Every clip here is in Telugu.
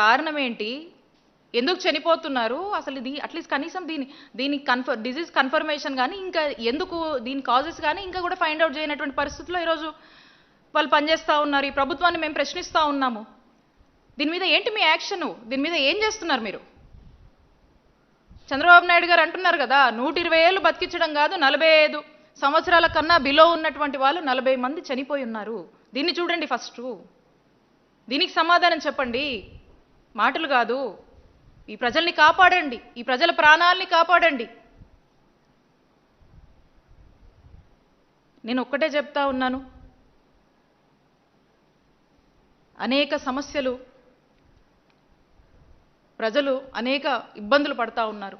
కారణం ఏంటి? ఎందుకు చనిపోతున్నారు? అసలు ఇది అట్లీస్ట్ కనీసం దీని డిజీజ్ కన్ఫర్మేషన్ కానీ ఇంకా ఎందుకు దీని కాజెస్ కానీ ఇంకా కూడా ఫైండ్ అవుట్ చేయనటువంటి పరిస్థితుల్లో ఈరోజు వాళ్ళు పనిచేస్తూ ఉన్నారు. ఈ ప్రభుత్వాన్ని మేము ప్రశ్నిస్తూ ఉన్నాము. దీని మీద ఏంటి మీ యాక్షన్? దీని మీద ఏం చేస్తున్నారు మీరు? చంద్రబాబు నాయుడు గారు అంటున్నారు కదా, 120 ఏళ్ళు బతికించడం కాదు, 45 సంవత్సరాల కన్నా బిలో ఉన్నటువంటి వాళ్ళు 40 మంది చనిపోయి ఉన్నారు. దీన్ని చూడండి ఫస్ట్. దీనికి సమాధానం చెప్పండి, మాటలు కాదు. ఈ ప్రజల్ని కాపాడండి, ఈ ప్రజల ప్రాణాలని కాపాడండి. నేను ఒక్కటే చెప్తా ఉన్నాను, అనేక సమస్యలు, ప్రజలు అనేక ఇబ్బందులు పడతా ఉన్నారు.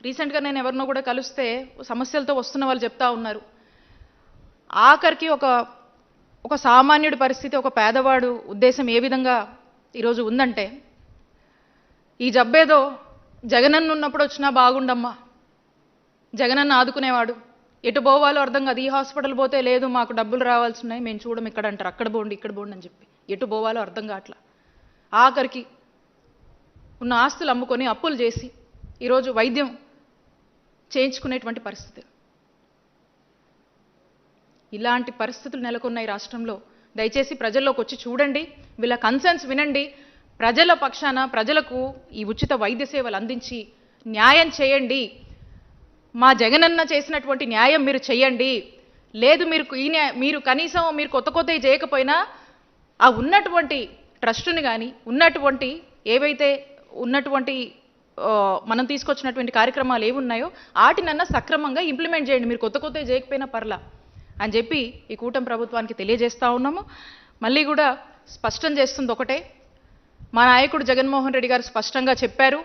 రీసెంట్గా నేను ఎవరినో కూడా కలిస్తే సమస్యలతో వస్తున్న వాళ్ళు చెప్తా ఉన్నారు, ఆఖరికి ఒక సామాన్యుడి పరిస్థితి, ఒక పేదవాడు ఉద్దేశం ఏ విధంగా ఈరోజు ఉందంటే, ఈ జబ్బేదో జగనన్న ఉన్నప్పుడు వచ్చినా బాగుండమ్మా, జగనన్న ఆదుకునేవాడు, ఎటు పోవాలో అర్థం కాదు, ఈ హాస్పిటల్ పోతే లేదు మాకు డబ్బులు రావాల్సి ఉన్నాయి, మేము చూడం ఇక్కడ అంటారు, అక్కడ పోండి ఇక్కడ పోండి అని చెప్పి ఎటు పోవాలో అర్థం కావట్లా. ఆఖరికి ఉన్న ఆస్తులు అమ్ముకొని అప్పులు చేసి ఈరోజు వైద్యం చేయించుకునేటువంటి పరిస్థితి. ఇలాంటి పరిస్థితులు నెలకొన్న ఈ రాష్ట్రంలో దయచేసి ప్రజల్లోకి వచ్చి చూడండి, వీళ్ళ కన్సర్న్స్ వినండి, ప్రజల పక్షాన ప్రజలకు ఈ ఉచిత వైద్య సేవలు అందించి న్యాయం చేయండి. మా జగనన్న చేసినటువంటి న్యాయం మీరు చేయండి. లేదు మీరు కనీసం మీరు కొత్త చేయకపోయినా ఆ ఉన్నటువంటి ట్రస్టుని కానీ ఉన్నటువంటి ఏవైతే ఉన్నటువంటి మనం తీసుకొచ్చినటువంటి కార్యక్రమాలు ఏమున్నాయో వాటినన్నా సక్రమంగా ఇంప్లిమెంట్ చేయండి. మీరు కొత్త చేయకపోయినా పర్లా అని చెప్పి ఈ కూటమి ప్రభుత్వానికి తెలియజేస్తూ ఉన్నాము. మళ్ళీ కూడా స్పష్టం చేస్తుంది ఒకటే, మా నాయకుడు జగన్మోహన్ రెడ్డి గారు స్పష్టంగా చెప్పారు,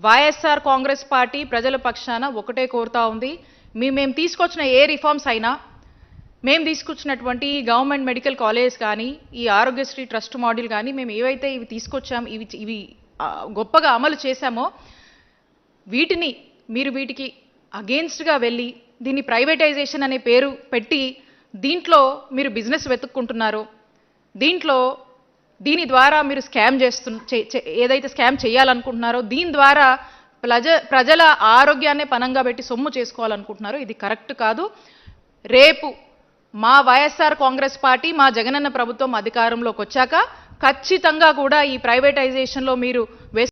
వైఎస్ఆర్ కాంగ్రెస్ పార్టీ ప్రజల పక్షాన ఒకటే కోరుతా ఉంది, మేము తీసుకొచ్చిన ఏ రిఫార్మ్స్ అయినా, మేము తీసుకొచ్చినటువంటి గవర్నమెంట్ మెడికల్ కాలేజ్ కానీ ఈ ఆరోగ్యశ్రీ ట్రస్ట్ మోడల్ కానీ మేము ఏవైతే ఇవి తీసుకొచ్చాం ఇవి గొప్పగా అమలు చేశామో వీటికి అగేన్స్ట్గా వెళ్ళి దీన్ని ప్రైవేటైజేషన్ అనే పేరు పెట్టి దీంట్లో మీరు బిజినెస్ వెతుక్కుంటున్నారో, దీని ద్వారా మీరు ఏదైతే స్కామ్ చేయాలనుకుంటున్నారో, దీని ద్వారా ప్రజల ఆరోగ్యాన్ని పనంగా పెట్టి సొమ్ము చేసుకోవాలనుకుంటున్నారో ఇది కరెక్ట్ కాదు. రేపు మా వైఎస్ఆర్ కాంగ్రెస్ పార్టీ మా జగనన్న ప్రభుత్వం అధికారంలోకి వచ్చాక ఖచ్చితంగా కూడా ఈ ప్రైవేటైజేషన్లో మీరు